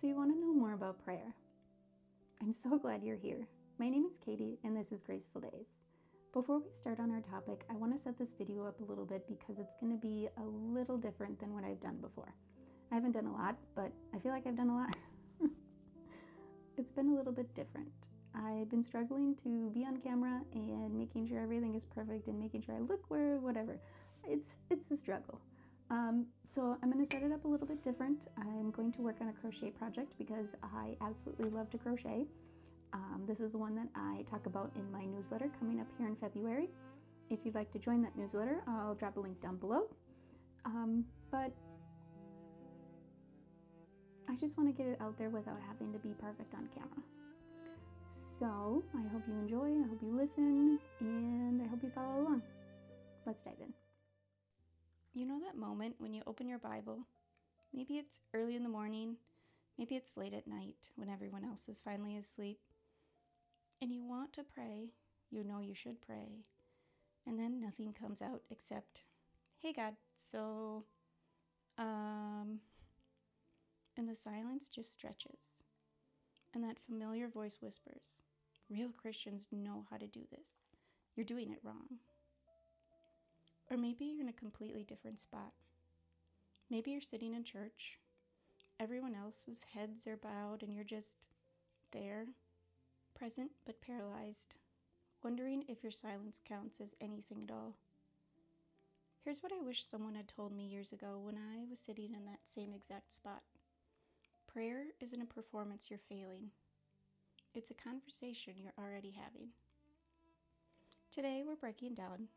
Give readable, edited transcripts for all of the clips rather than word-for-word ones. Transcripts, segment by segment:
So you want to know more about prayer? I'm so glad you're here. My name is Katie and this is Graceful Days. Before we start on our topic, I want to set this video up a little bit because it's going to be a little different than what I've done before. I haven't done a lot, but I feel like I've done a lot. It's been a little bit different. I've been struggling to be on camera and making sure everything is perfect and making sure I look where whatever. It's a struggle. So I'm going to set it up a little bit different. I'm going to work on a crochet project because I absolutely love to crochet. This is one that I talk about in my newsletter coming up here in February. If you'd like to join that newsletter, I'll drop a link down below. But I just want to get it out there without having to be perfect on camera. So I hope you enjoy, I hope you listen, and I hope you follow along. Let's dive in. You know that moment when you open your Bible? Maybe it's early in the morning, maybe it's late at night when everyone else is finally asleep, and you want to pray, you know you should pray, and then nothing comes out except, hey God, so, and the silence just stretches, and that familiar voice whispers, real Christians know how to do this, you're doing it wrong. Or maybe you're in a completely different spot. Maybe you're sitting in church, everyone else's heads are bowed and you're just there, present but paralyzed, wondering if your silence counts as anything at all. Here's what I wish someone had told me years ago when I was sitting in that same exact spot. Prayer isn't a performance you're failing. It's a conversation you're already having. Today we're breaking down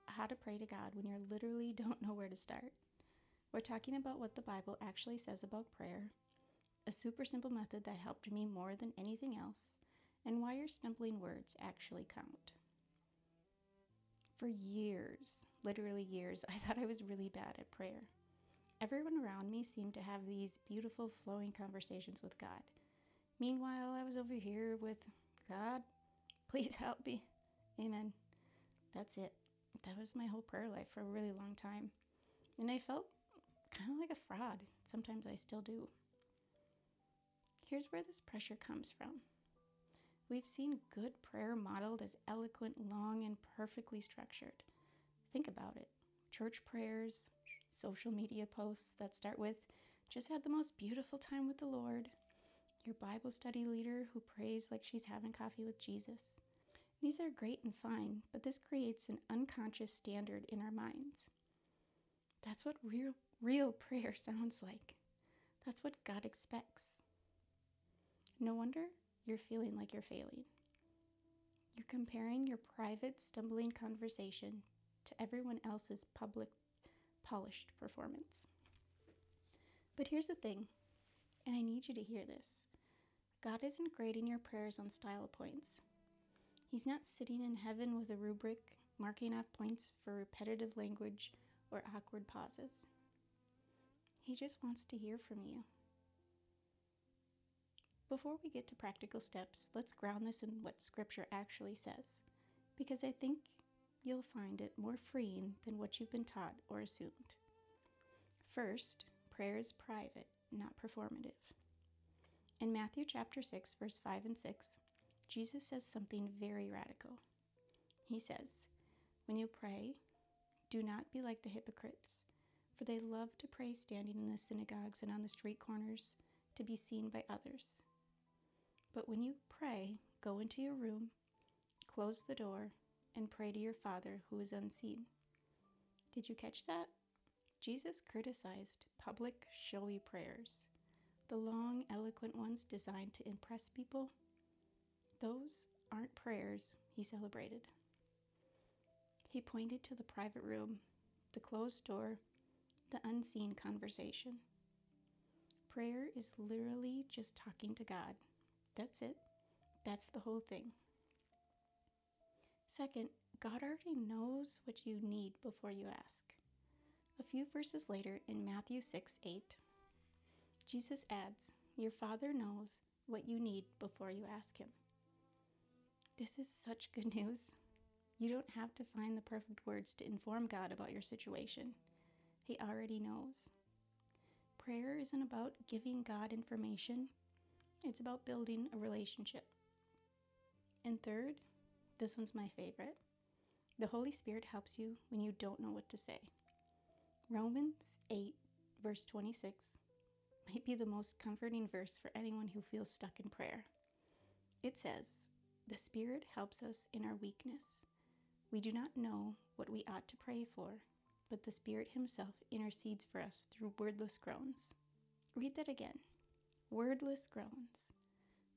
how to pray to God when you literally don't know where to start. We're talking about what the Bible actually says about prayer, a super simple method that helped me more than anything else, and why your stumbling words actually count. For years, literally years, I thought I was really bad at prayer. Everyone around me seemed to have these beautiful flowing conversations with God. Meanwhile, I was over here with, God, please help me. Amen. That's it. That was my whole prayer life for a really long time. And I felt kind of like a fraud. Sometimes I still do. Here's where this pressure comes from. We've seen good prayer modeled as eloquent, long, and perfectly structured. Think about it. Church prayers, social media posts that start with, just had the most beautiful time with the Lord. Your Bible study leader who prays like she's having coffee with Jesus. These are great and fine, but this creates an unconscious standard in our minds. That's what real prayer sounds like. That's what God expects. No wonder you're feeling like you're failing. You're comparing your private, stumbling conversation to everyone else's public, polished performance. But here's the thing, and I need you to hear this. God isn't grading your prayers on style points. He's not sitting in heaven with a rubric, marking off points for repetitive language or awkward pauses. He just wants to hear from you. Before we get to practical steps, let's ground this in what Scripture actually says, because I think you'll find it more freeing than what you've been taught or assumed. First, prayer is private, not performative. In Matthew chapter 6, verse 5 and 6, Jesus says something very radical. He says, when you pray, do not be like the hypocrites, for they love to pray standing in the synagogues and on the street corners to be seen by others. But when you pray, go into your room, close the door, and pray to your Father who is unseen. Did you catch that? Jesus criticized public, showy prayers, the long, eloquent ones designed to impress people. Those aren't prayers he celebrated. He pointed to the private room, the closed door, the unseen conversation. Prayer is literally just talking to God. That's it. That's the whole thing. Second, God already knows what you need before you ask. A few verses later in Matthew 6:8, Jesus adds, your Father knows what you need before you ask him. This is such good news. You don't have to find the perfect words to inform God about your situation. He already knows. Prayer isn't about giving God information, it's about building a relationship. And third, this one's my favorite. The Holy Spirit helps you when you don't know what to say. Romans 8, verse 26 might be the most comforting verse for anyone who feels stuck in prayer. It says, "The Spirit helps us in our weakness. We do not know what we ought to pray for, but the Spirit Himself intercedes for us through wordless groans." Read that again. Wordless groans.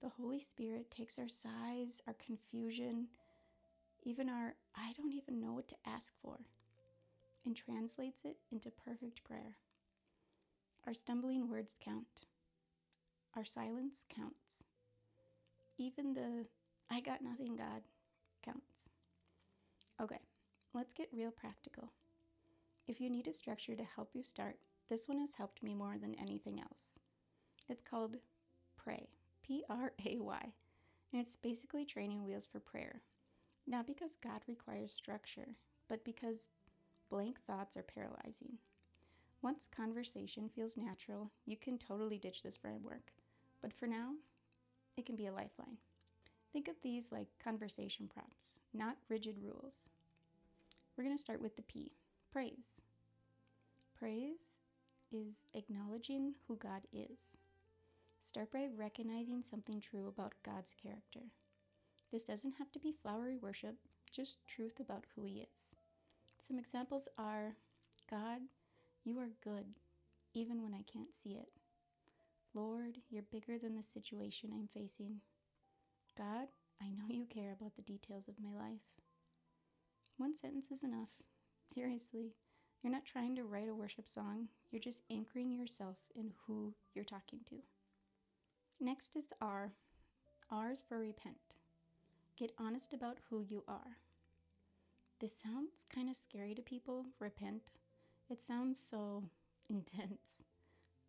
The Holy Spirit takes our sighs, our confusion, even our "I don't even know what to ask for," and translates it into perfect prayer. Our stumbling words count. Our silence counts. Even the "I got nothing, God" counts. Okay, let's get real practical. If you need a structure to help you start, this one has helped me more than anything else. It's called Pray, P-R-A-Y, and it's basically training wheels for prayer. Not because God requires structure, but because blank thoughts are paralyzing. Once conversation feels natural, you can totally ditch this framework. But for now, it can be a lifeline. Think of these like conversation prompts, not rigid rules. We're going to start with the P, praise. Praise is acknowledging who God is. Start by recognizing something true about God's character. This doesn't have to be flowery worship, just truth about who He is. Some examples are, "God, you are good, even when I can't see it." "Lord, you're bigger than the situation I'm facing." "God, I know you care about the details of my life." One sentence is enough. Seriously, you're not trying to write a worship song, you're just anchoring yourself in who you're talking to. Next is the R. R is for repent. Get honest about who you are. This sounds kind of scary to people, repent. It sounds so intense.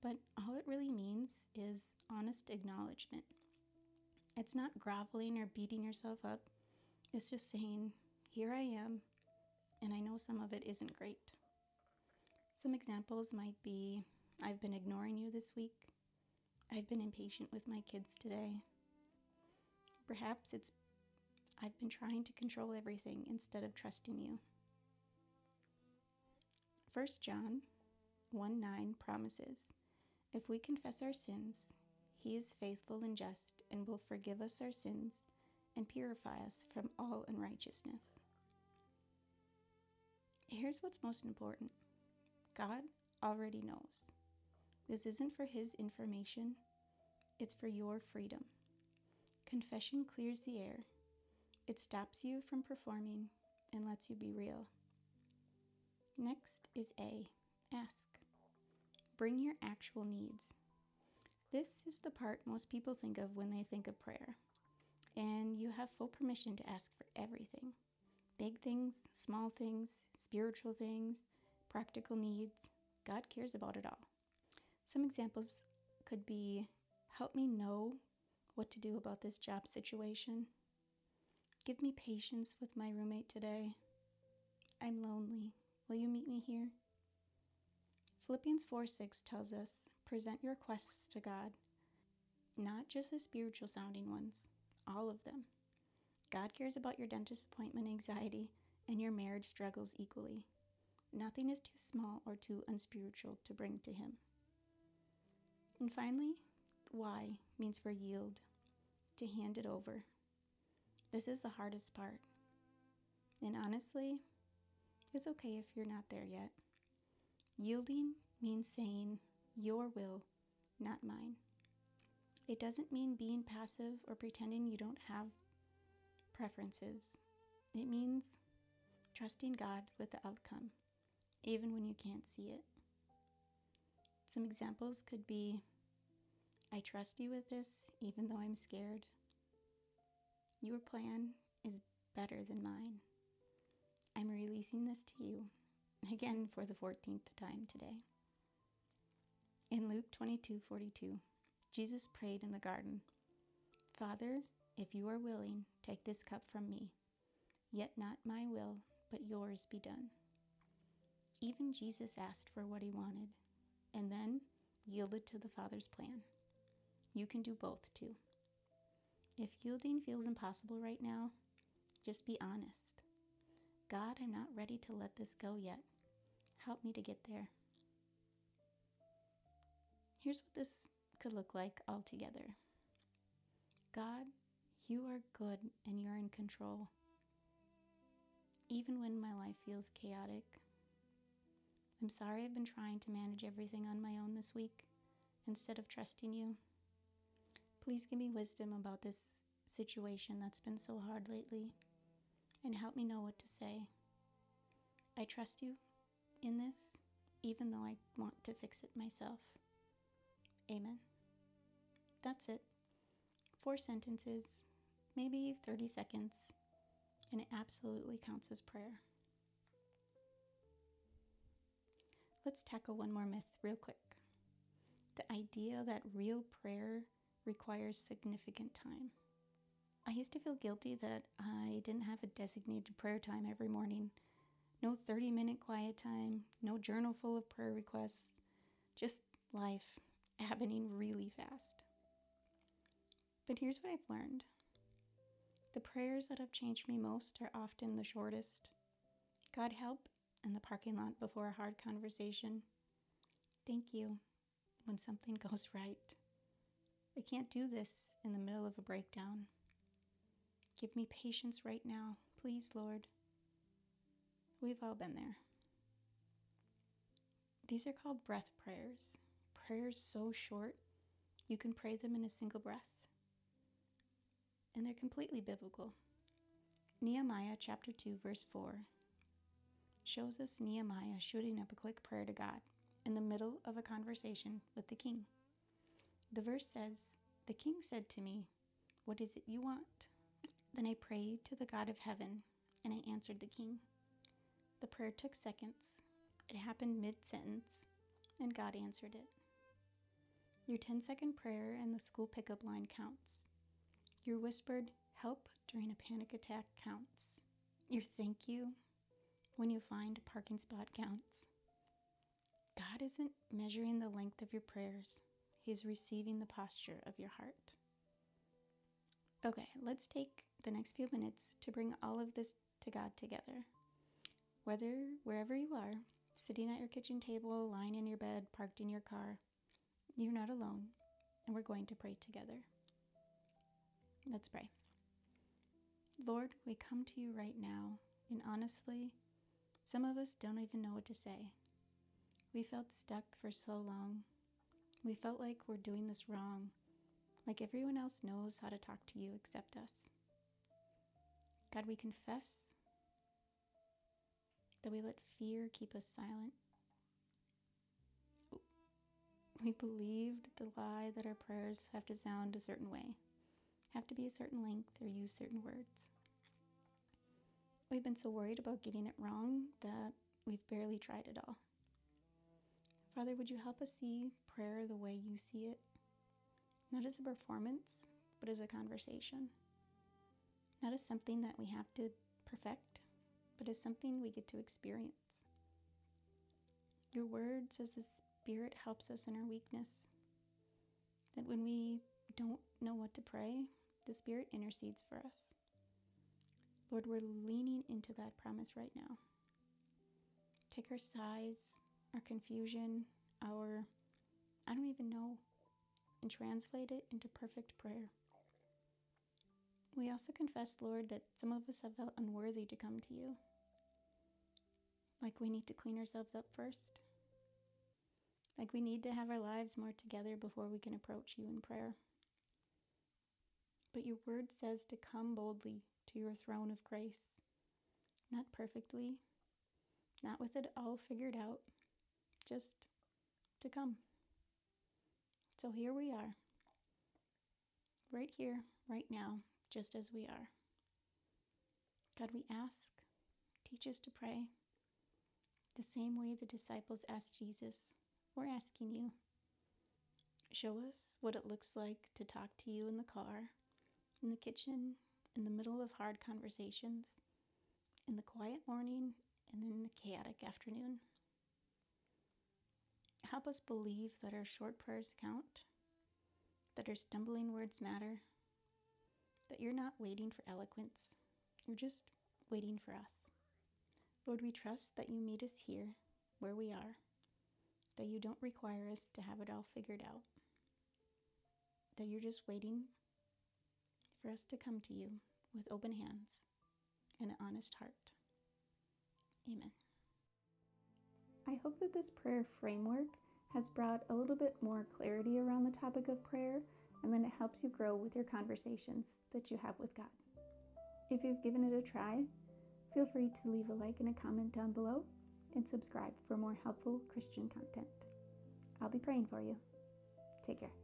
But all it really means is honest acknowledgement. It's not groveling or beating yourself up. It's just saying, here I am, and I know some of it isn't great. Some examples might be, I've been ignoring you this week. I've been impatient with my kids today. Perhaps it's, I've been trying to control everything instead of trusting you. 1 John 1:9 promises, if we confess our sins, He is faithful and just and will forgive us our sins and purify us from all unrighteousness. Here's what's most important. God already knows. This isn't for His information, it's for your freedom. Confession clears the air. It stops you from performing and lets you be real. Next is A, ask. Bring your actual needs. This is the part most people think of when they think of prayer. And you have full permission to ask for everything. Big things, small things, spiritual things, practical needs. God cares about it all. Some examples could be, help me know what to do about this job situation. Give me patience with my roommate today. I'm lonely. Will you meet me here? Philippians 4:6 tells us, present your requests to God, not just the spiritual sounding ones, all of them. God cares about your dentist appointment anxiety and your marriage struggles equally. Nothing is too small or too unspiritual to bring to Him. And finally, Y means for yield, to hand it over. This is the hardest part. And honestly, it's okay if you're not there yet. Yielding means saying, your will, not mine. It doesn't mean being passive or pretending you don't have preferences. It means trusting God with the outcome, even when you can't see it. Some examples could be, I trust you with this, even though I'm scared. Your plan is better than mine. I'm releasing this to you, again for the 14th time today. In Luke 22:42, Jesus prayed in the garden, Father, if you are willing, take this cup from me. Yet not my will, but yours be done. Even Jesus asked for what He wanted. And then, yielded to the Father's plan. You can do both too. If yielding feels impossible right now, just be honest. God, I'm not ready to let this go yet. Help me to get there. Here's what this could look like all together. God, you are good and you're in control. Even when my life feels chaotic. I'm sorry I've been trying to manage everything on my own this week instead of trusting you. Please give me wisdom about this situation that's been so hard lately and help me know what to say. I trust you in this, even though I want to fix it myself. Amen. That's it. 4 sentences, maybe 30 seconds, and it absolutely counts as prayer. Let's tackle one more myth real quick. The idea that real prayer requires significant time. I used to feel guilty that I didn't have a designated prayer time every morning. No 30-minute quiet time, no journal full of prayer requests, just life happening really fast. But here's what I've learned. The prayers that have changed me most are often the shortest. God help in the parking lot before a hard conversation. Thank you when something goes right. I can't do this in the middle of a breakdown. Give me patience right now, please, Lord. We've all been there. These are called breath prayers. Prayers so short, you can pray them in a single breath. And they're completely biblical. Nehemiah chapter 2, verse 4 shows us Nehemiah shooting up a quick prayer to God in the middle of a conversation with the king. The verse says, "The king said to me, 'What is it you want?' Then I prayed to the God of heaven, and I answered the king." The prayer took seconds. It happened mid-sentence, and God answered it. Your 10-second prayer and the school pickup line counts. Your whispered help during a panic attack counts. Your thank you when you find a parking spot counts. God isn't measuring the length of your prayers. He's receiving the posture of your heart. Okay, let's take the next few minutes to bring all of this to God together. Wherever you are, sitting at your kitchen table, lying in your bed, parked in your car, you're not alone, and we're going to pray together. Let's pray. Lord, we come to you right now, and honestly, some of us don't even know what to say. We felt stuck for so long. We felt like we're doing this wrong, like everyone else knows how to talk to you except us. God, we confess that we let fear keep us silent. We believed the lie that our prayers have to sound a certain way, have to be a certain length, or use certain words. We've been so worried about getting it wrong that we've barely tried at all. Father, would you help us see prayer the way you see it? Not as a performance, but as a conversation. Not as something that we have to perfect, but as something we get to experience. Your word says the Spirit helps us in our weakness. That when we don't know what to pray, the Spirit intercedes for us. Lord, we're leaning into that promise right now. Take our sighs, our confusion, our I don't even know, and translate it into perfect prayer. We also confess, Lord, that some of us have felt unworthy to come to you. Like we need to clean ourselves up first. Like we need to have our lives more together before we can approach you in prayer. But your word says to come boldly to your throne of grace. Not perfectly, not with it all figured out, just to come. So here we are, right here, right now, just as we are. God, we ask, teach us to pray the same way the disciples asked Jesus. We're asking you. Show us what it looks like to talk to you in the car, in the kitchen, in the middle of hard conversations, in the quiet morning, and in the chaotic afternoon. Help us believe that our short prayers count, that our stumbling words matter, that you're not waiting for eloquence, you're just waiting for us. Lord, we trust that you meet us here, where we are, that you don't require us to have it all figured out, that you're just waiting for us to come to you with open hands and an honest heart. Amen. I hope that this prayer framework has brought a little bit more clarity around the topic of prayer, and then it helps you grow with your conversations that you have with God. If you've given it a try, feel free to leave a like and a comment down below and subscribe for more helpful Christian content. I'll be praying for you. Take care.